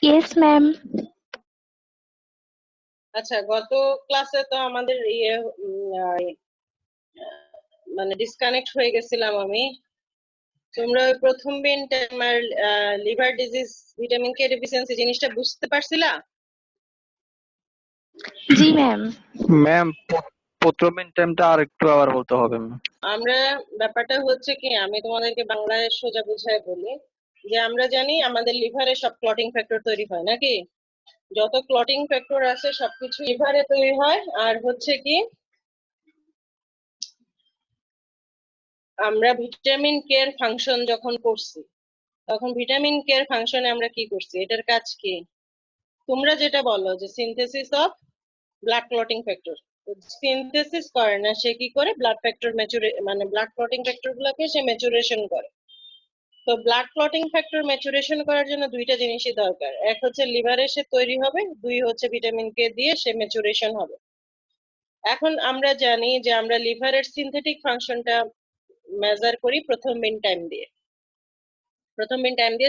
Yes, ma'am. আচ্ছা, গত ক্লাসে তো আমাদের মানে ডিসকানেক্ট হয়ে গেছিলাম আমি। তোমরা ওই প্রথম দিন আমার liver disease vitamin K deficiency জিনিসটা বুঝতে পারছিলা? জি ম্যাম। ম্যাম, প্রথম টাইমটা আর একটু আবার বলতে হবে ম্যাম। আমরা ব্যাপারটা হচ্ছে কি, আমি তোমাদেরকে বাংলায় সোজা বুঝায় বলি যে আমরা জানি আমাদের লিভারে সব ক্লটিং ফ্যাক্টর তৈরি হয় নাকি? যত ক্লটিং ফ্যাক্টর আছে সবকিছু লিভারে তৈরি হয়। আর হচ্ছে কি, আমরা ভিটামিন কে এর ফাংশন যখন করছি তখন ভিটামিন কে এর ফাংশনে আমরা কি করছি, এটার কাজ কি? তোমরা যেটা বলো যে synthesis of blood clotting factor, synthesis করে না, সে কি করে ব্লাড ফ্যাক্টর মানে ব্লাড ক্লটিং ফ্যাক্টর গুলোকে সে ম্যাচুরেশন করে। তো ব্লাড ক্লটিং ফ্যাক্টর ম্যাচুরেশন করার জন্য দুইটা জিনিসই দরকার, এক হচ্ছে লিভারে সে তৈরি হবে, দুই হচ্ছে ভিটামিন কে দিয়ে সে ম্যাচুরেশন হবে। এখন আমরা জানি যে আমরা লিভারের সিনথেটিক ফাংশনটা মেজার করি প্রথম মিন টাইম দিয়ে,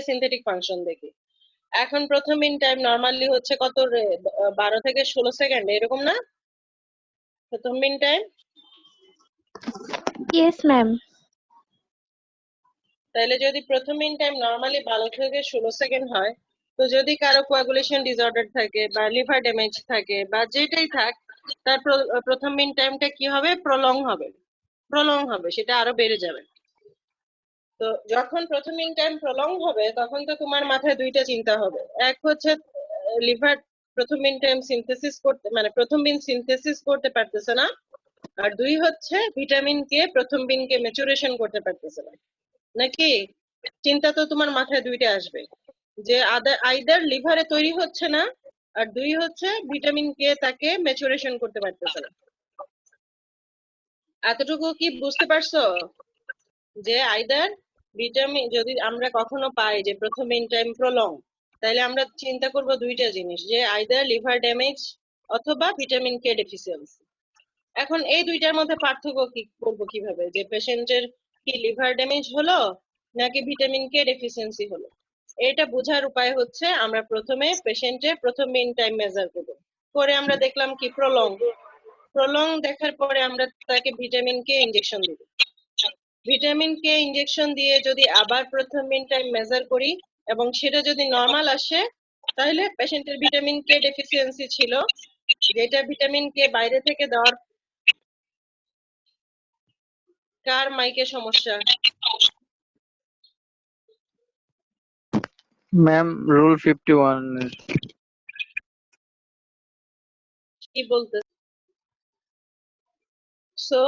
সিনথেটিক ফাংশন দেখি। এখন প্রথম মিন টাইম নরমালি হচ্ছে কত রে, 12 থেকে 16 সেকেন্ড এরকম না প্রথম মিন টাইম? Yes, ma'am. তাহলে যদি প্রথম মিন টাইম নরমালি 12 থেকে 16 সেকেন্ড হয়, তো যদি কারো কোয়াগুলেশন ডিসঅর্ডার থাকে বা লিভার ড্যামেজ থাকে বা যেটাই থাক, তার প্রথম মিন টাইমটা কি হবে, প্রলং হবে, সেটা আরো বেড়ে যাবে। তো যখন প্রথম মিন টাইম প্রলং হবে তখন তো তোমার মাথায় দুইটা চিন্তা হবে, এক হচ্ছে লিভার প্রথম মিন টাইম সিনথেসিস করতে, মানে প্রথম মিন সিনথেসিস করতে পারতেছে না, আর দুই হচ্ছে ভিটামিন কে প্রথম মিনকে ম্যাচুরেশন করতে পারতেছে না, নাকি? চিন্তা তো তোমার মাথায় দুইটা আসবে, যে আইদার লিভারে তৈরি হচ্ছে না, আর দুই হচ্ছে ভিটামিন কে তাকে ম্যাচুরেশন করতে পারতেছে না। এতটুকু কি বুঝতে পারছো? যে আইদার ভিটামিন, যদি আমরা কখনো পাই যে প্রথম ইন টাইম প্রলং, তাহলে আমরা চিন্তা করব দুইটা জিনিস, যে আইদার লিভার ড্যামেজ অথবা ভিটামিন কে ডেফিসিয়েন্সি। এখন এই দুইটার মধ্যে পার্থক্য কি করবো কিভাবে, যে পেশেন্টের কি লিভার ড্যামেজ হলো নাকি ভিটামিন কে ডেফিসিয়েন্সি হলো? এটা বোঝার উপায় হচ্ছে আমরা প্রথমে পেশেন্টের প্রথম মিন টাইম মেজার করব, করে আমরা দেখলাম কি প্রলং দেখার পরে আমরা তাকে ভিটামিন কে ইনজেকশন দিব। ভিটামিন কে ইনজেকশন দিয়ে যদি আবার প্রথম মিন টাইম মেজার করি এবং সেটা যদি নরমাল আসে, তাহলে পেশেন্টের ভিটামিন কে ডেফিসিয়েন্সি ছিল, যেটা ভিটামিন কে বাইরে থেকে দেওয়ার। কার মাইকে সমস্যা? ম্যাম, রুল 51 কি বলতে? So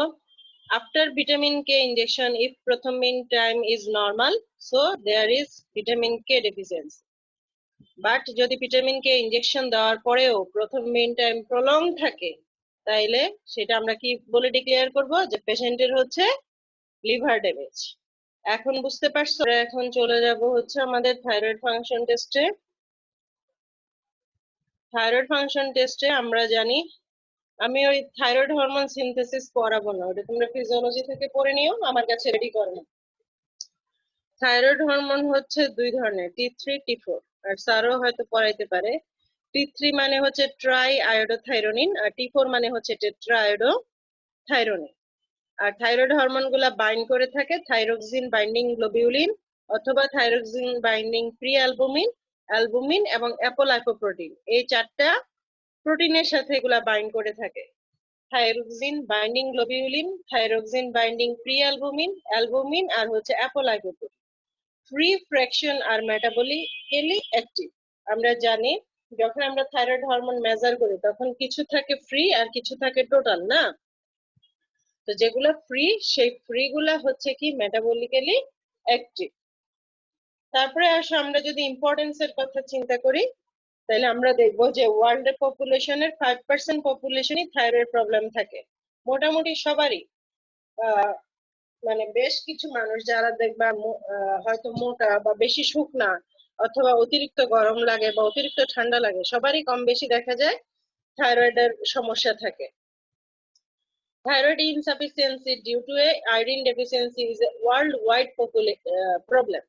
after vitamin K injection, if prothom mean time is normal, so there is vitamin K deficiency. But যদি ভিটামিন কে ইনজেকশন দেওয়ার পরেও প্রথম মিন টাইম প্রলং থাকে, তাইলে সেটা আমরা কি বলে ডিক্লেয়ার করব, যে পেশেন্টের হচ্ছে লিভার ড্যামেজ। এখন বুঝতে পারছো? এখন চলে যাব হচ্ছে আমাদের থাইরয়েড ফাংশন টেস্টে। থাইরয়েড ফাংশন টেস্টে আমরা জানি, আমি ওই থাইরয়েড হরমোন সিনথেসিস করাবো না, ওটা তোমরা ফিজিওলজি থেকে পড়ে নিও, আমার কাছে রেডি করো না। থাইরয়েড হরমোন হচ্ছে দুই ধরনের, T3 T4, আর স্যারও হয়তো পড়াইতে পারে। T3 মানে হচ্ছে ট্রাই আয়োডোথাইরোনিন, আর T4 মানে হচ্ছে টেট্রা আয়োডোথাইরোনিন। আর থাইরয়েড হরমোন গুলা বাইন্ড করে থাকে থাইরোক্সিন বাইন্ডিং গ্লোবিউলিন অথবা thyroxine binding prealbumin, albumin এবং অ্যাপোলাইপোপ্রোটিন, এই চারটা প্রোটিনের সাথে এগুলা বাইন্ড করে থাকে। Thyroxine binding globulin, thyroxine binding prealbumin, albumin আর হচ্ছে অ্যাপোলাইপোপ্রোটিন। ফ্রি ফ্র্যাকশন আর মেটাবলিক্যালি অ্যাক্টিভ। আমরা জানি যখন আমরা থাইরয়েড হরমোন মেজার করি তখন কিছু থাকে ফ্রি আর কিছু থাকে টোটাল, না? তো যেগুলো ফ্রি, সেই ফ্রি গুলা হচ্ছে কি মেটাবলিক্যালি অ্যাক্টিভ। তারপরে আসো আমরা যদি ইম্পর্টেন্স এর কথা চিন্তা করি, তাহলে আমরা দেখব যে ওয়ার্ল্ড এর পপুলেশনের 5% পপুলেশনই থাইরয়েড প্রবলেম থাকে, মোটামুটি সবারই। মানে বেশ কিছু মানুষ যারা দেখবা হয়তো মোটা বা বেশি শুকনা অথবা অতিরিক্ত গরম লাগে বা অতিরিক্ত ঠান্ডা লাগে, সবারই কম বেশি দেখা যায় থাইরয়েডের সমস্যা থাকে। Thyroid insufficiency due to a iodine deficiency is a worldwide problem.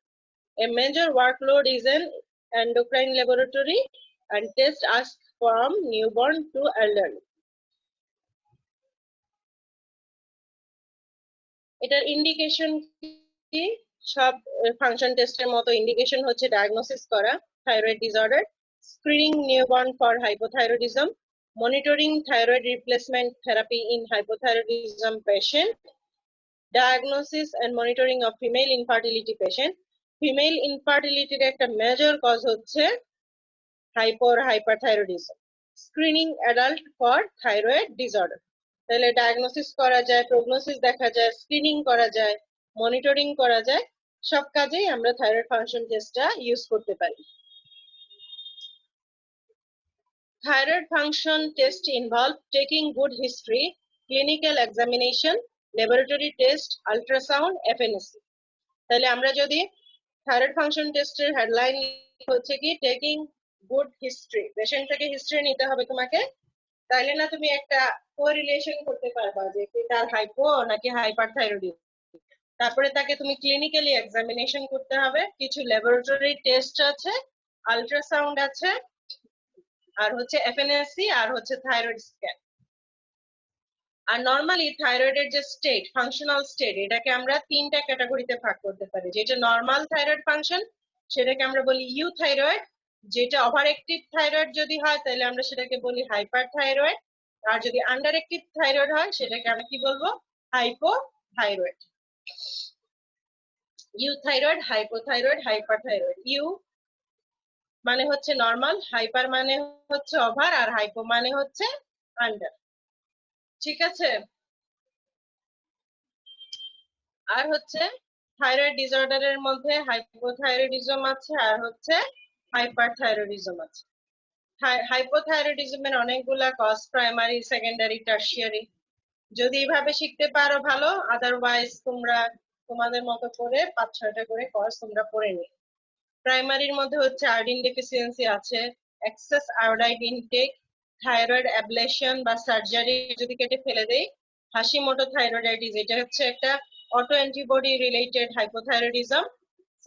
A major workload is an endocrine laboratory and test asked from newborn to elderly. এটার ইন্ডিকেশন কি? সব ফাংশন টেস্টের মতো ইন্ডিকেশন হচ্ছে ডায়াগনোসিস করা thyroid disorder, screening newborn for hypothyroidism, monitoring thyroid replacement therapy in hypothyroidism patient, diagnosis and monitoring of female infertility patient. Female ইনফার্টিলিটির একটা major cause হচ্ছে hyperthyroidism. Screening adult for thyroid disorder. তাহলে diagnosis করা যায়, prognosis দেখা যায়, screening করা যায়, মনিটরিং করা যায়, সব কাজেই আমরা থাইরয়েড ফাংশন টেস্টটা ইউজ করতে পারি। Thyroid function test involve taking good history, clinical examination, laboratory test, ultrasound, FNC. তাহলে আমরা যদি থাইরয়েড ফাংশন টেস্টের হেডলাইন হচ্ছে কি টেকিং গুড হিস্ট্রি, পেশেন্ট থেকে হিস্ট্রি নিতে হবে তোমাকে, তাইলে না তুমি একটা কোরিলেশন করতে পারবা যে তার হাইপো নাকি হাইপারথাইরয়েডিজম। তারপরে তাকে তুমি ক্লিনিক্যালি এক্সামিনেশন করতে হবে, কিছু ল্যাবরেটরি টেস্ট আছে, আল্ট্রাসাউন্ড আছে, আর হচ্ছে এফএনএসসি, আর হচ্ছে থাইরয়েড স্ক্যান। আর নরমালি থাইরয়েডের যে স্টেট, ফাংশনাল স্টেট, এটাকে আমরা তিনটা ক্যাটাগরিতে ভাগ করতে পারি। যেটা নরমাল থাইরয়েড ফাংশন সেটাকে আমরা বলি ইউ থাইরয়েড, যেটা ওভার অ্যাক্টিভ থাইরয়েড যদি হয় তাহলে আমরা সেটাকে বলি হাইপার থাইরয়েড, আর যদি আন্ডার অ্যাক্টিভ থাইরয়েড হয় সেটাকে আমরা কি বলবো, hypothyroid. Euthyroid, hypothyroid, hyperthyroid. Eu মানে হচ্ছে নরমাল, হাইপার মানে হচ্ছে ওভার, আর হাইপো মানে হচ্ছে আন্ডার। ঠিক আছে? আর হচ্ছে থাইরয়েড ডিসঅর্ডারের মধ্যে হাইপোথাইরয়েডিজম আছে আর হচ্ছে হাইপারথাইরয়েডিজম আছে। হাইপোথাইরয়েডিজমের অনেকগুলা কজ, প্রাইমারি, সেকেন্ডারি, টার্সিয়ারি। যদি এইভাবে শিখতে পারো ভালো, আদারওয়াইজ তোমরা তোমাদের মতো করে 5-6টা করে কজ তোমরা পড়ে নিও। প্রাইমারির মধ্যে হচ্ছে আয়োডিন ডেফিসিয়েন্সি আছে, excess iodide intake, thyroid ablation বা সার্জারি যদি কেটে ফেলে দেই, হাশিমোটো থাইরয়েডাইটিস, এটা হচ্ছে একটা autoantibody related hypothyroidism,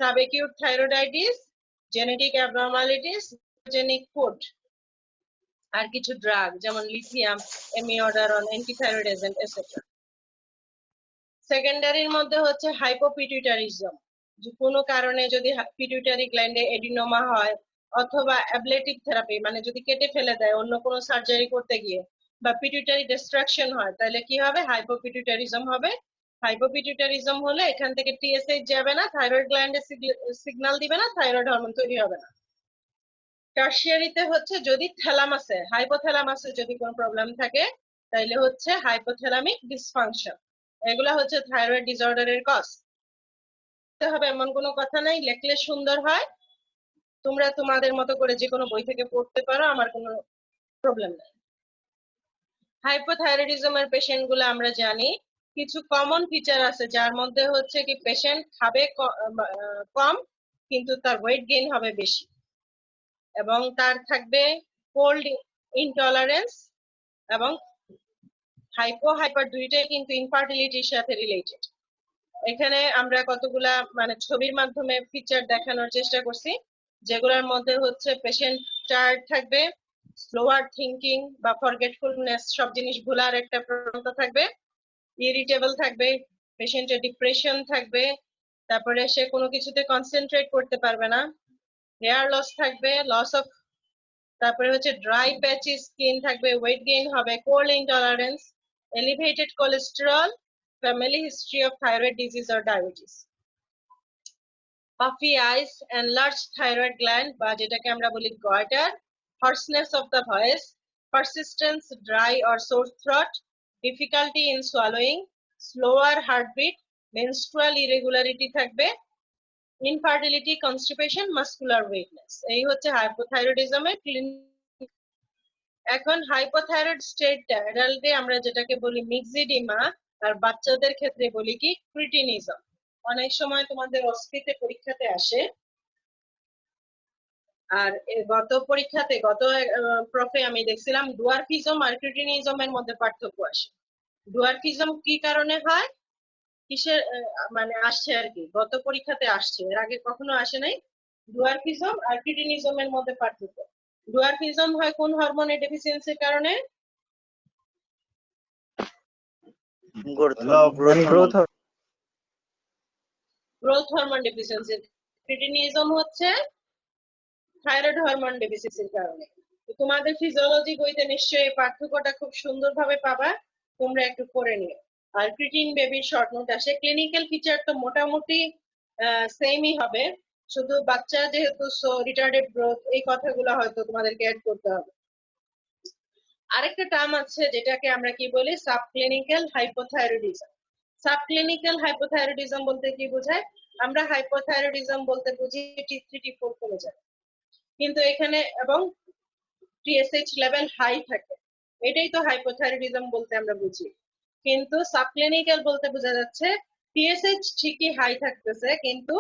subacute thyroiditis, genetic abnormalities, genic food, আর কিছু ড্রাগ যেমন lithium, amiodarone, antithyroid agent et cetera. সেকেন্ডারির মধ্যে হচ্ছে হাইপোপিটুইটারিজম, যে কোনো কারণে যদি পিটুইটারি গ্ল্যান্ডে এডিনোমা হয়, অথবা অ্যাবলেটিভ থেরাপি মানে যদি কেটে ফেলে দেয় অন্য কোনো সার্জারি করতে গিয়ে, বা পিটুইটারি ডিস্ট্রাকশন হয়, তাহলে কি হবে, হাইপোপিটুইটারিজম হবে। হাইপোপিটুইটারিজম হলে এখান থেকে টিএসএইচ যাবে না, থাইরয়েড গ্ল্যান্ডে সিগন্যাল দিবে না, থাইরয়েড হরমোন তৈরি হবে না। টার্সিয়ারিতে হচ্ছে যদি থ্যালামাসে, হাইপোথ্যালামাসে যদি কোনো প্রবলেম থাকে তাহলে হচ্ছে হাইপোথ্যালামিক ডিসফাংশন। এগুলা হচ্ছে থাইরয়েড ডিসঅর্ডারের কজ। হবে এমন কোনো কথা নাই, লেখলে সুন্দর হয়, তোমরা তোমাদের মতো করে যে কোনো বই থেকে পড়তে পারো, আমার কোনো প্রবলেম নাই। হাইপোথাইরয়েডিজমের পেশেন্ট গুলো আমরা জানি কিছু কমন ফিচার আছে, যার মধ্যে হচ্ছে কি পেশেন্ট খাবে কম কিন্তু তার ওয়েট গেইন হবে বেশি, এবং তার থাকবে কোল্ড ইনটলারেন্স, এবং হাইপার দুইটাই কিন্তু ইনফার্টিলিটির সাথে রিলেটেড। এখানে আমরা কতগুলা মানে ছবির মাধ্যমে ফিচার দেখানোর চেষ্টা করছি, যেগুলোর মধ্যে হচ্ছে পেশেন্ট টায়ার্ড থাকবে, স্লোয়ার থিঙ্কিং বা ফরগেটফুলনেস, সব জিনিস ভুলার একটা প্রবণতা থাকবে, ইরিটেবল থাকবে, পেশেন্টের ডিপ্রেশন থাকবে, তারপরে সে কোনো কিছুতে কনসেন্ট্রেট করতে পারবে না, হেয়ার লস থাকবে, লস অফ, তারপরে হচ্ছে ড্রাই প্যাচি স্কিন থাকবে, ওয়েট গেইন হবে, cold intolerance, elevated cholesterol, family history of thyroid disease or diabetes, puffy eyes, enlarged thyroid gland বা যেটাকে আমরা বলি goiter, hoarseness of the voice, persistent dry or sore throat, difficulty in swallowing, slower heartbeat, menstrual irregularity থাকবে, infertility, constipation, muscular weakness। এই হচ্ছে হাইপোথাইরয়েডিজমের clinic. এখন hypothyroid স্টেটটা অ্যাডাল্টে আমরা যেটাকে বলি মিক্সিডিমা, আর বাচ্চাদের ক্ষেত্রে বলি কি ক্রিটিনিজম। অনেক সময় তোমাদের অস্ফিতে পরীক্ষাতে আসে, আর গত পরীক্ষাতে গত প্রফে আমি দেখছিলাম ডুয়ারফিজম আর ক্রিটিনিজমের মধ্যে পার্থক্য আসে। ডুয়ারফিজম কি কারণে হয়, কিসের মানে আসছে আর কি, গত পরীক্ষাতে আসছে, এর আগে কখনো আসে নাই। ডুয়ারফিজম আর ক্রিটিনিজমের মধ্যে পার্থক্য। ডুয়ারফিজম হয় কোন হরমোনের ডেফিসিয়েন্সির কারণে? Growth growth hormone deficiency. Cretinism হচ্ছে থাইরয়েড হরমোন ডেফিসিয়েন্সির কারণে। তো তোমাদের ফিজিওলজি বইতে নিশ্চয়ই এই পার্থক্যটা খুব সুন্দরভাবে পাবা, তোমরা একটু পড়ে নিও। আর ক্রিটিন বেবির শর্ট নোট আসে, ক্লিনিক্যাল ফিচার তো মোটামুটি সেমই হবে, শুধু বাচ্চা যেহেতু রিটার্ডেড গ্রোথ এই কথাগুলো হয়তো তোমাদেরকে অ্যাড করতে হবে। আরেকটা টার্ম আছে যেটাকে আমরা কি বলি, সাবক্লিনিক্যাল হাইপোথাইরয়েডিজম। সাবক্লিনিক্যাল হাইপোথাইরয়েডিজম বলতে কি বোঝায়? আমরা হাইপোথাইরয়েডিজম বলতে বুঝি T3 T4 কমে যায়, কিন্তু এখানে এবং টিএসএইচ লেভেল হাই থাকে, এটাই তো হাইপোথাইরয়েডিজম বলতে আমরা বুঝি। কিন্তু সাবক্লিনিক্যাল বলতে বোঝা যাচ্ছে টিএসএইচ ঠিকই হাই থাকতেছে কিন্তু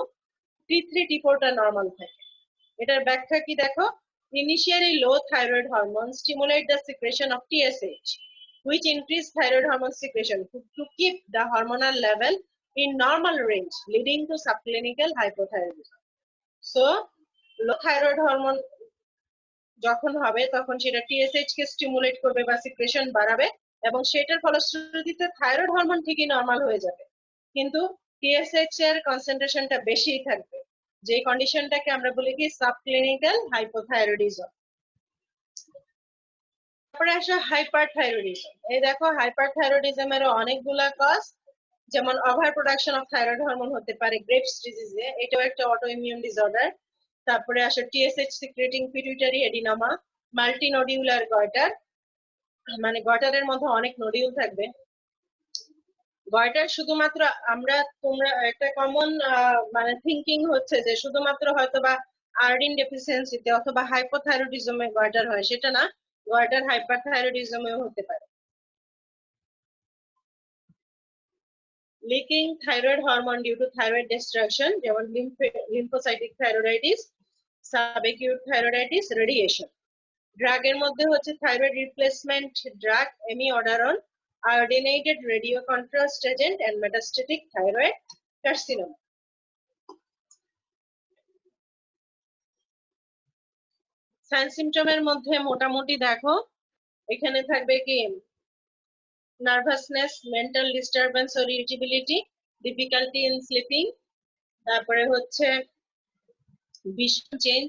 T3 T4 টা নরমাল থাকে। এটার ব্যাখ্যা কি দেখো, initially low thyroid hormones stimulate the secretion of TSH, which increase thyroid hormone secretion to keep the hormonal level in normal range, leading to subclinical hypothyroidism. So low thyroid hormone যখন হবে তখন সেটা TSH কে stimulate করবে বা secretion বাড়াবে, এবং সেটার ফলশ্রুতিতে থাইরয়েড হরমোন ঠিকই নরমাল হয়ে যাবে, কিন্তু টিএসএইচ এর কনসেন্ট্রেশনটা বেশি থাকবে, যে কন্ডিশনটাকে আমরা বলি কি সাবক্লিনিক্যাল হাইপোথাইরয়েডিজম। তারপরে আসে হাইপারথাইরয়েডিজম। এই দেখো হাইপারথাইরয়েডিজমের অনেকগুলা কজ, যেমন over production of thyroid hormone হতে পারে গ্রেভস ডিজিজে, এটাও একটা অটো ইমিউন ডিসঅর্ডার। তারপরে আসে TSH secreting pituitary adenoma, multinodular goitre, মানে গয়টারের মধ্যে অনেক নডিউল থাকবে। গয়টার শুধুমাত্র আমরা তোমরা একটা কমন মানে থিঙ্কিং হচ্ছে যে শুধুমাত্র হয়তোবা আয়োডিন ডেফিসিয়েন্সিতে অথবা হাইপোথাইরয়েডিজমে গয়টার হয়, সেটা না, গয়টার হাইপারথাইরয়েডিজমেও হতে পারে। Leaking thyroid hormone due to thyroid destruction, যেমন lymphocytic thyroiditis, subacute thyroiditis, radiation. ড্রাগের মধ্যে হচ্ছে thyroid replacement drug amiodarone, iodinated radio contrast agent and metastatic thyroid carcinoma. Sign সিমটমের মধ্যে মোটামুটি দেখো এখানে থাকবে কি nervousness, mental disturbance or irritability, difficulty in sleeping, তারপরে হচ্ছে vision change,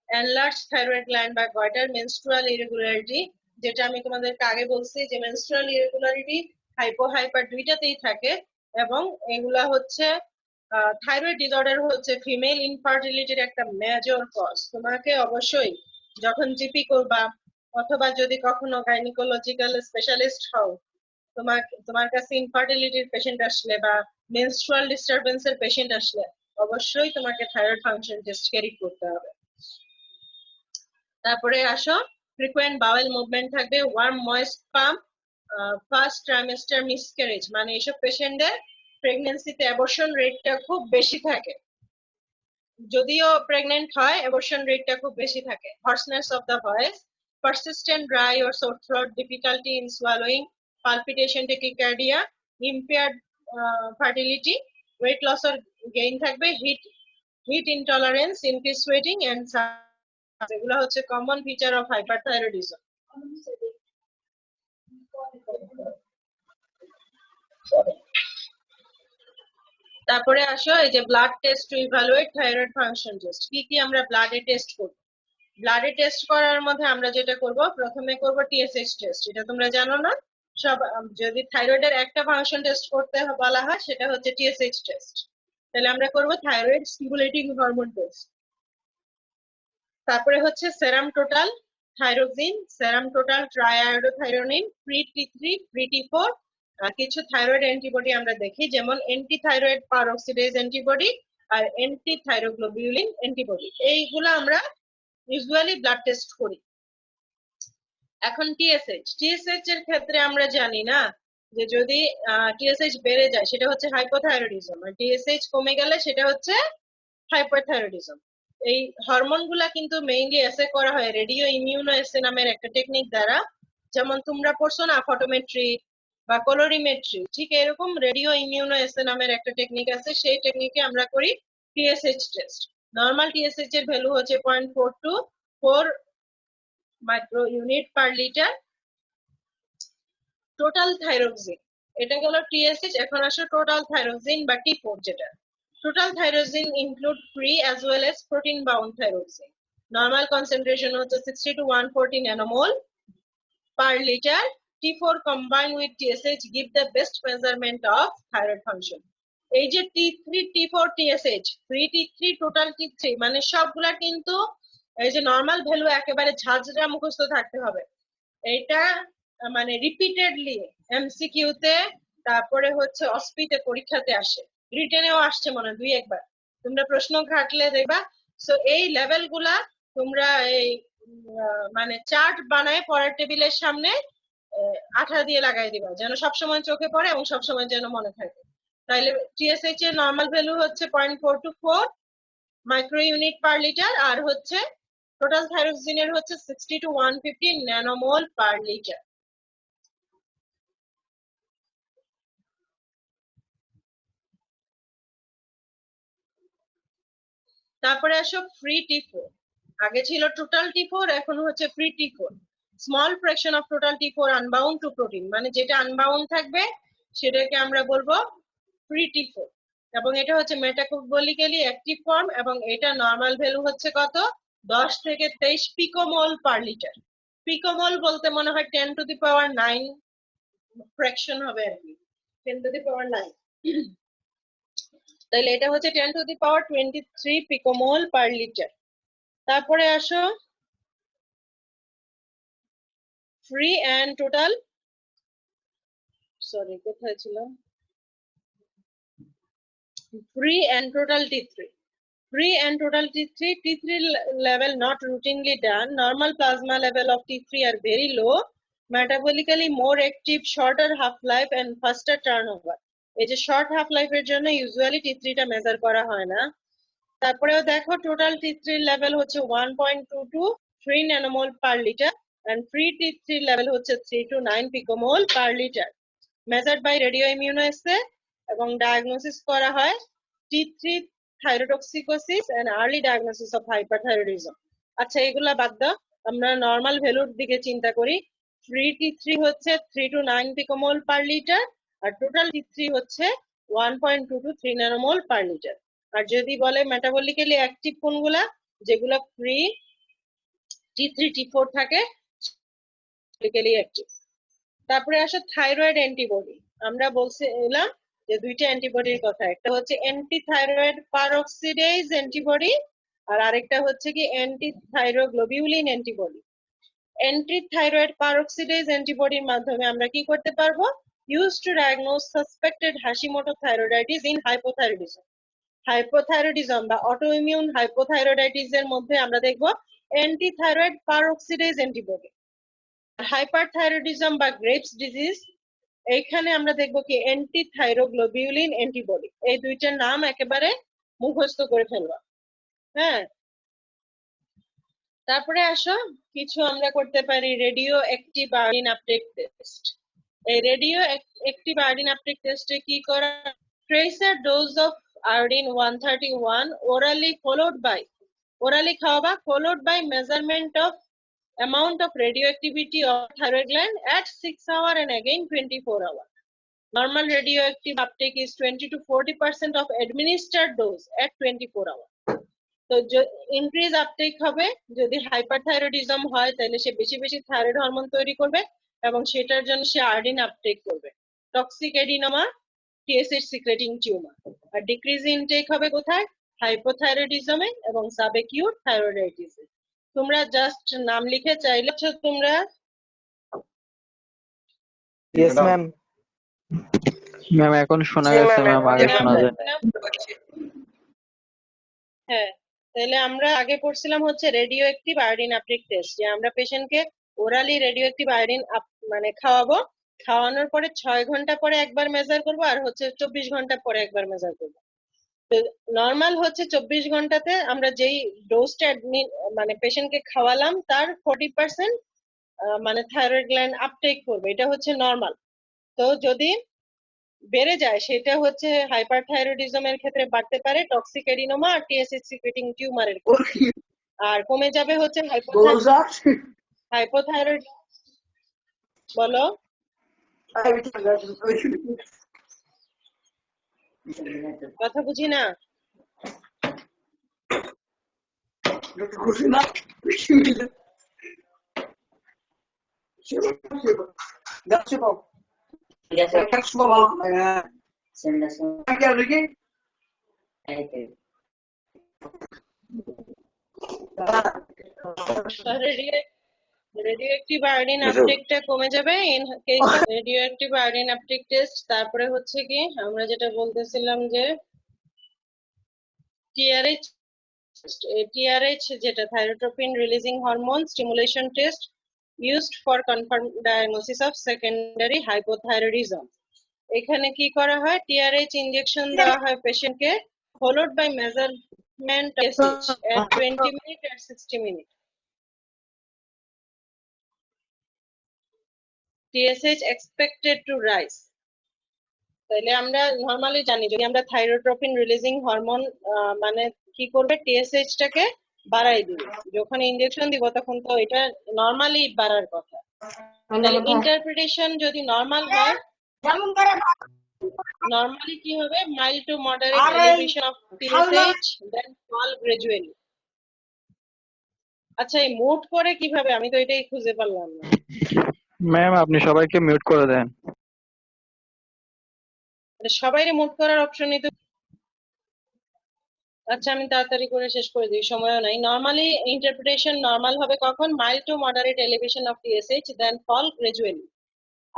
enlarge thyroid gland বা গয়টার, মেনস্ট্রুয়াল ইরেগুলারিটি, যেটা আমি তোমাদেরকে আগে বলছি যে মেনস্ট্রুয়াল ইরেগুলারিটি হাইপো হাইপার দুইটাতেই থাকে, এবং এগুলা হচ্ছে থাইরয়েড ডিসঅর্ডার হচ্ছে ফিমেল ইনফার্টিলিটির একটা মেজর কজ। তোমাকে অবশ্যই যখন জিপি করবা অথবা যদি কখনো গাইনিকোলজিক্যাল স্পেশালিস্ট হও, তোমার কাছে ইনফার্টিলিটির পেশেন্ট আসলে বা মেনস্ট্রুয়াল ডিস্টারবেন্স এর পেশেন্ট আসলে অবশ্যই তোমাকে থাইরয়েড ফাংশন টেস্ট ক্যারি করতে হবে। তারপরে আসো ফ্রিকোয়েন্ট বাওয়েল মুভমেন্ট থাকবে, ওয়ার্ম ময়েস্ট পাম্প, ফার্স্ট ট্রাইমেস্টার মিসক্যারেজ, মানে এইসব পেশেন্টদের প্রেগন্যান্সিতে অ্যাবর্শন রেটটা খুব বেশি থাকে, যদিও প্রেগনেন্ট হয় অ্যাবর্শন রেটটা খুব বেশি থাকে। Hoarseness of the voice, persistent dry or sore throat, difficulty in swallowing, palpitation, tachycardia, impaired fertility, weight loss or gain থাকবে, heat intolerance, increased sweating and এগুলো হচ্ছে কমন ফিচার অফ হাইপারথাইরয়েডিজম। তারপরে আসো এই যে blood test two evaluate thyroid function test. কি কি আমরা ব্লাডে টেস্ট করব? ব্লাডে টেস্ট করার মধ্যে আমরা যেটা করব, প্রথমে করব টিএসএইচ টেস্ট, এটা তোমরা জানো না সব। যদি থাইরয়েডের একটা ফাংশন টেস্ট করতে বলা হয় সেটা হচ্ছে টিএসএইচ টেস্ট, তাহলে আমরা করব থাইরয়েড স্টিমুলেটিং হরমোন টেস্ট। তারপরে হচ্ছে serum total thyroxine, serum total triiodothyronine, free T3, free T4, কিছু থাইরয়েড অ্যান্টিবডি আমরা দেখি, যেমন অ্যান্টি থাইরয়েড পারঅক্সিডেজ অ্যান্টিবডি আর অ্যান্টি থাইরোগ্লোবিউলিন অ্যান্টিবডি, এইগুলো আমরা ইউজুয়ালি ব্লাড টেস্ট করি। এখন টিএসএইচ এর ক্ষেত্রে আমরা জানি না যে যদি টিএসএইচ বেড়ে যায় সেটা হচ্ছে হাইপোথাইরয়েডিজম, আর টিএসএইচ কমে গেলে সেটা হচ্ছে হাইপারথাইরয়েডিজম। এই হরমোন গুলা কিন্তু মেইনলি এসে করা হয় রেডিও ইমিউনো এসে নামের একটা টেকনিক দ্বারা, যেমন তোমরা পড়ছো না ফটোমেট্রি বা কলোরিমেট্রি, ঠিক এরকম রেডিও ইমিউনো এসে নামের একটা টেকনিক আছে, সেই টেকনিকে আমরা করি টিএসএইচ টেস্ট। নর্মাল টিএসএইচ এর ভ্যালু হচ্ছে 0.424 micro unit per litre. Total thyroxine, এটা গেল টিএসএইচ। এখন আসো টোটাল থাইরক্সিন বা T4 যেটা। Total thyroxine include free as well as protein bound thyroxine. Normal concentration হচ্ছে 60 to 140 nanomol per liter. T4 combined with TSH give the best measurement of thyroid function. এই যে T3 T4 TSH 3 T3 total T3 মানে সবগুলা কিন্তু এই যে normal value একেবারে ঝাঁঝরা মুখস্থ থাকতে হবে। এটা মানে রিপিটেডলি এমসিকিউ তে, তারপরে হচ্ছে অসপিতে পরীক্ষাতে আসে, রিটেনেও আসছে মনে হয় 2-1 বার। তোমরা প্রশ্ন ঘাটলে দেখবা। সো এই লেভেল গুলা তোমরা এই মানে চার্ট বানায় পড়ার টেবিলের সামনে আঠা দিয়ে লাগাই দিবা, যেন সবসময় চোখে পড়ে এবং সবসময় যেন মনে থাকে। তাইলে টিএসএইচ এর নরমাল ভ্যালু হচ্ছে 0.424 মাইক্রো ইউনিট পার লিটার, আর হচ্ছে টোটাল থাইরক্সিনের হচ্ছে 60 to 150 nanomol পার লিটার। তারপরে আসো ফ্রি T4। আগে ছিল টোটাল T4, এখন হচ্ছে free T4। Small fraction of total T4 unbound to protein, মানে যেটা আনবাউন্ড থাকবে সেটাকে আমরা বলবো ফ্রি T4। এবং এটা হচ্ছে মেটাবলিক্যালি অ্যাক্টিভ ফর্ম, এবং এটা নরমাল ভ্যালু হচ্ছে কত 10 থেকে 23 পিকোমোল পার লিটার। পিকোমোল বলতে মনে হয় 10 to the power 9 ফ্র্যাকশন হবে আর কি, 10 to the power 9। তাহলে এটা হচ্ছে 10 to the power 23 picomole per litre. তারপরে আসো ফ্রি অ্যান্ড টোটাল, সরি কোথায় ছিলাম, free and total T3. Free and total T3. T3 level not routinely done. Normal plasma level of T3 are very low. Metabolically more active, shorter half-life and faster turnover. এই যে short half-life এর জন্য usually T3 টা measure করা হয় না। তারপরেও দেখো টোটাল T3 লেভেল হচ্ছে 1.223 nanomol per liter and free T3 level হচ্ছে 3 to 9 picomole per liter. Measured by radioimmunoassay এবং ডায়াগনোসিস করা হয় T3 thyrotoxicosis and early diagnosis of hyperthyroidism. আচ্ছা এগুলা বাদ দাও, আমরা নরমাল ভ্যালুর দিকে চিন্তা করি। ফ্রি T3 হচ্ছে 3 to 9 picomole per liter R total T3 হচ্ছে 1.223 nanomol per liter। আর যদি বলে মেটাবলিক্যালি অ্যাক্টিভ কোনগুলা, যেগুলা ফ্রি T3 T4 থাকে মেটাবলিক্যালি অ্যাক্টিভ। তারপরে আসে থাইরয়েড অ্যান্টিবডি। আমরা বলছিলাম যে দুইটা অ্যান্টিবডির কথা, একটা হচ্ছে অ্যান্টি থাইরয়েড পারঅক্সিডেজ অ্যান্টিবডি আর আরেকটা হচ্ছে কি anti thyroglobulin antibody. Anti thyroid পারঅক্সিডেজ অ্যান্টিবডির মাধ্যমে আমরা কি করতে পারবো, use to diagnose suspected Hashimoto thyroiditis in hypothyroidism. Hypothyroidism বা অটোইমিউন হাইপোথাইরয়েডাইটিস এর মধ্যে আমরা দেখবো anti thyroid peroxidase antibody. Hyperthyroidism বা গ্রেভস ডিজিজ, এইখানে আমরা দেখবো কি অ্যান্টি থাইরোগ্লোবিউলিন অ্যান্টিবডি। এই দুইটার নাম একেবারে মুখস্থ করে ফেলবা। হ্যাঁ, তারপরে আসো কিছু আমরা করতে পারি radio active iodine uptake test. এই রেডিও অ্যাক্টিভ আয়োডিন আপটেক টেস্টে কি করা, tracer dose of iodine 131 orally খাওয়াবা, followed by measurement of amount of radioactivity of thyroid gland at 6 hour and again 24 hour. Normal radioactive uptake is 20 to 40% of administered dose at 24 hour. তো increase uptake হবে যদি hyperthyroidism হয়, তাহলে সে বেশি বেশি thyroid hormone তৈরি করবে এবং সেটার জন্য সে আয়োডিন আপটেক করবে। Toxic adenoma, TSH secreting tumour. আর ডিক্রিজ ইনটেক হবে কোথায়, হাইপোথাইরয়েডিজমে এবং সাবএকিউট থাইরয়েডাইটিসে। তোমরা জাস্ট নাম লিখে চাইলে তোমরা। Yes ma'am. ম্যাম এখন শোনা গেছে ম্যাম, আগে শোনা যায় না। হ্যাঁ, তাহলে আমরা আগে পড়ছিলাম হচ্ছে radio active iodine uptake test, যে আমরা পেশেন্টকে ওরালি রেডিও অ্যাক্টিভ আয়োডিন মানে খাওয়াবো, খাওয়ানোর পরে 6 ঘন্টা পরে একবার মেজার করবো আর হচ্ছে 24 ঘন্টা পরে একবার মেজার করবো। তো নর্মাল হচ্ছে 24 ঘন্টাতে আমরা যেই ডোজটা মানে পেশেন্টকে খাওয়ালাম তার 40% মানে থাইরয়েড গ্ল্যান্ড আপটেক করবে, এটা হচ্ছে নর্মাল। তো যদি বেড়ে যায় সেটা হচ্ছে হাইপারথাইরয়েডিজমের ক্ষেত্রে বাড়তে পারে টক্সিক এডিনোমা আর টিএসএইচ সিক্রেটিং টিউমারের ক্ষেত্রে। আর কমে যাবে হচ্ছে হাইপোথাইরয়েড। বলো। কথা বুঝি না। রেডিও অ্যাক্টিভ আয়োডিন আপটেকটা কমে যাবে in case of radio active iodine uptake test. তারপরে হচ্ছে কি আমরা যেটা বলতেছিলাম যে টিআরএইচ, টিআরএইচ যেটা thyrotropin releasing hormone stimulation test used for confirmed diagnosis of secondary hypothyroidism। এখানে কি করা হয়, টিআরএইচ ইনজেকশন দেওয়া হয় পেশেন্টকে, followed by measurement TSH at 20 minutes and 60 minutes। TSH expected to rise। তাহলে আমরা নরমালি জানি যদি আমরা থাইরোট্রপিন রিলিজিং হরমোন মানে কি করবে, টিএসএইচ টাকে বাড়াই দিবে। যখন ইনজেকশন দিব তখন তো এটা নরমালি বাড়ার কথা। তাহলে ইন্টারপ্রিটেশন যদি নরমাল হয়, নরমালি কি হবে, mild to moderate elevation of TSH then fall gradually. আচ্ছা এই মুট করে কিভাবে, আমি তো এটাই খুঁজে পারলাম না। ম্যাম আপনি সবাইকে মিউট করে দেন। সবাইরে মুট করার অপশনই তো। আচ্ছা আমি তাড়াতাড়ি করে শেষ করে দিই, সময়ও নাই। নরমালি ইন্টারপ্রিটেশন নরমাল হবে কখন, mild to moderate elevation of TSH then fall gradually.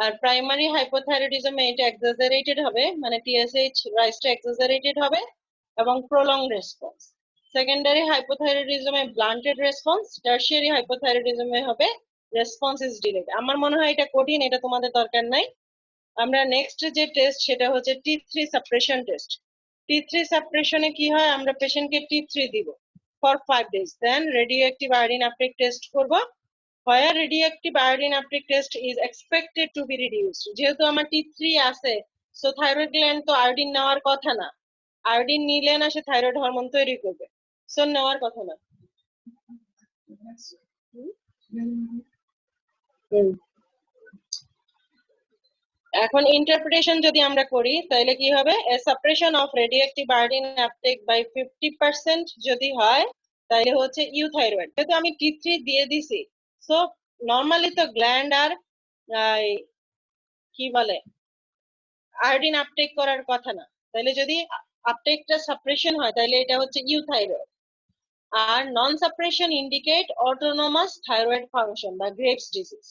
আর প্রাইমারি হাইপোথাইরয়েডিজমে এটা এক্সাজারেটেড হবে, মানে টিএসএইচ রাইজটা এক্সাজারেটেড হবে এবং প্রলংড রেসপন্স। সেকেন্ডারি হাইপোথাইরয়েডিজমে ব্লান্টেড রেসপন্স, টারশিয়ারি হাইপোথাইরয়েডিজমে হবে রেসপন্স ইজ ডিলেড। আমার মনে হয় এটা কঠিন, এটা তোমাদের দরকার নাই। আমরা নেক্সট যে টেস্ট সেটা হচ্ছে T3 সাপ্রেশন টেস্ট। T3 সাপ্রেশনে কি হয়, আমরা পেশেন্টকে T3 দিব for 5 days, then radioactive iodine uptake test করব। where radioactive iodine uptake test is expected to be reduced। যেহেতু আমার T3 আছে, সো থাইরয়েড গ্ল্যান্ড তো আয়োডিন নেওয়ার কথা না, আয়োডিন নিলে না সে থাইরয়েড হরমোন তৈরি করবে, সো নেওয়ার কথা না। এখন ইন্টারপ্রিটেশন যদি আমরা করি তাহলে কি হবে, a suppression of radioactive iodine uptake by 50% যদি হয় তাহলে হচ্ছে ইউথাইরয়েড। যেহেতু আমি T3 দিয়ে দিছি, সো নরমালি তো গ্ল্যান্ড আর কি বলে আয়োডিন আপটেক করার কথা না, তাহলে যদি আপটেকটা সাপ্রেশন হয় তাহলে এটা হচ্ছে ইউথাইরয়েড। আর non suppression indicate autonomous thyroid function বা গ্রেভস ডিজিজ।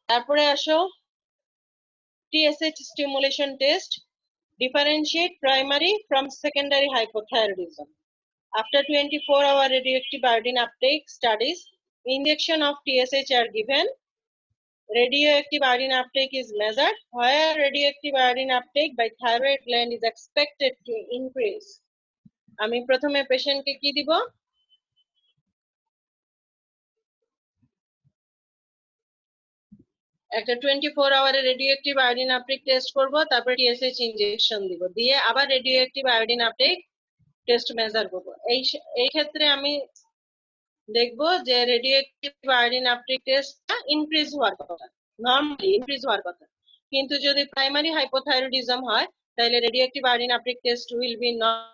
তারপরে আসো TSH stimulation test, differentiate primary from secondary hypothyroidism. After 24-hour radioactive iodine uptake studies, injection of TSH are given. Radioactive iodine uptake is measured, where radioactive iodine uptake by thyroid gland is expected to increase। আমি প্রথমে পেশেন্টকে কি দিব, একটা 24 আওয়ারের radioactive iodine uptake test করব, তারপর TSH injection দিব, দিয়ে আবার radioactive iodine uptake test measure করব। এই ক্ষেত্রে আমি দেখব যে রেডিওঅ্যাক্টিভ আয়োডিন আপটেক টেস্টটা ইনক্রিজ হওয়ার কথা, নরমালি ইনক্রিজ হওয়ার কথা। কিন্তু যদি প্রাইমারি হাইপোথাইরয়েডিজম হয় তাহলে radioactive iodine uptake test will be not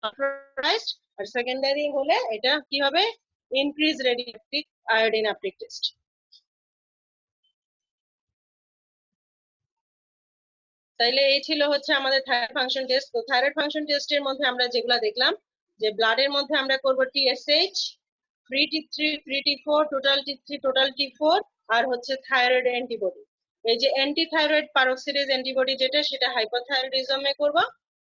authorised, আর সেকেন্ডারি হলে এটা কি হবে, increase radioactive iodine uptake test. তাইলে এই ছিল হচ্ছে আমাদের থাইরয়েড ফাংশন টেস্ট। তো থাইরয়েড ফাংশন টেস্টের মধ্যে আমরা যেগুলা দেখলাম, যে ব্লাডের মধ্যে আমরা করব TSH, free T3, free T4, total T3, total T4, আর হচ্ছে থাইরয়েড অ্যান্টিবডি। এই যে অ্যান্টি থাইরয়েড পারক্সিডেজ অ্যান্টিবডি যেটা, সেটা হাইপোথাইরয়েডিজমে করব,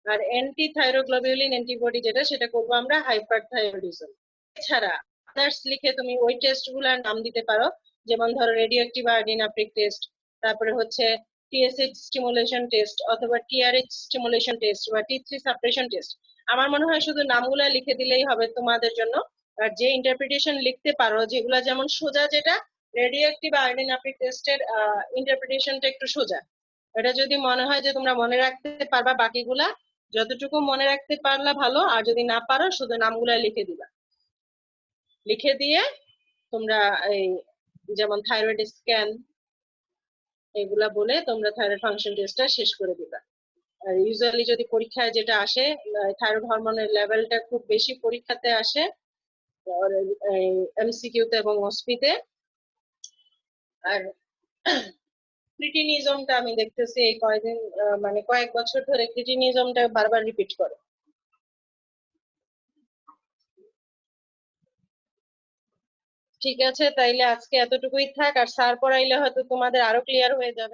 আর অ্যান্টি থাইরোগ্লোবিউলিন অ্যান্টিবডি যেটা, সেটা করব আমরা হাইপারথাইরয়েডিজম। এছাড়া আদার্স লিখে তুমি ওই টেস্টগুলোর নাম দিতে পারো, যেমন ধরো রেডিওঅ্যাক্টিভ আয়োডিন আপটেক টেস্ট, তারপরে হচ্ছে TSH স্টিমুলেশন টেস্ট, অথবা TRH স্টিমুলেশন টেস্ট, বা T3 সাপ্রেশন টেস্ট। আমার মনে হয় শুধু নামগুলা লিখে দিলেই হবে তোমাদের জন্য। আর যে ইন্টারপ্রিটেশন লিখতে পারো, যেগুলা যেমন সোজা যেটা রেডিও অ্যাক্টিভ আয়োডিন আপি টেস্টের ইন্টারপ্রিটেশনটা একটু সোজা। এটা যদি মনে হয় যে তোমরা মনে রাখতে পারবা, বাকিগুলা যতটুকু মনে রাখতে পারলা ভালো, আর যদি না পারো শুধু নামগুলা লিখে দিবা। লিখে দিয়ে তোমরা এই যেমন থাইরয়েড স্ক্যান এগুলা বলে তোমরা থাইরয়েড ফাংশন টেস্টটা শেষ করে দিবা। আর ইউজুয়ালি যদি পরীক্ষায় যেটা আসে, থাইরয়েড হরমোনের লেভেলটা খুব বেশি পরীক্ষাতে আসে এমসিকিউতে এবং ওসপিতে। আর ক্রিটিনিজমটা আমি দেখতেছি এই কয়েকদিন মানে কয়েক বছর ধরে ক্রিটিনিজমটা বারবার রিপিট করে। ঠিক আছে, তাইলে আজকে এতটুকুই থাক, আর স্যার পড়াইলে হয়তো তোমাদের আরো ক্লিয়ার হয়ে যাবে।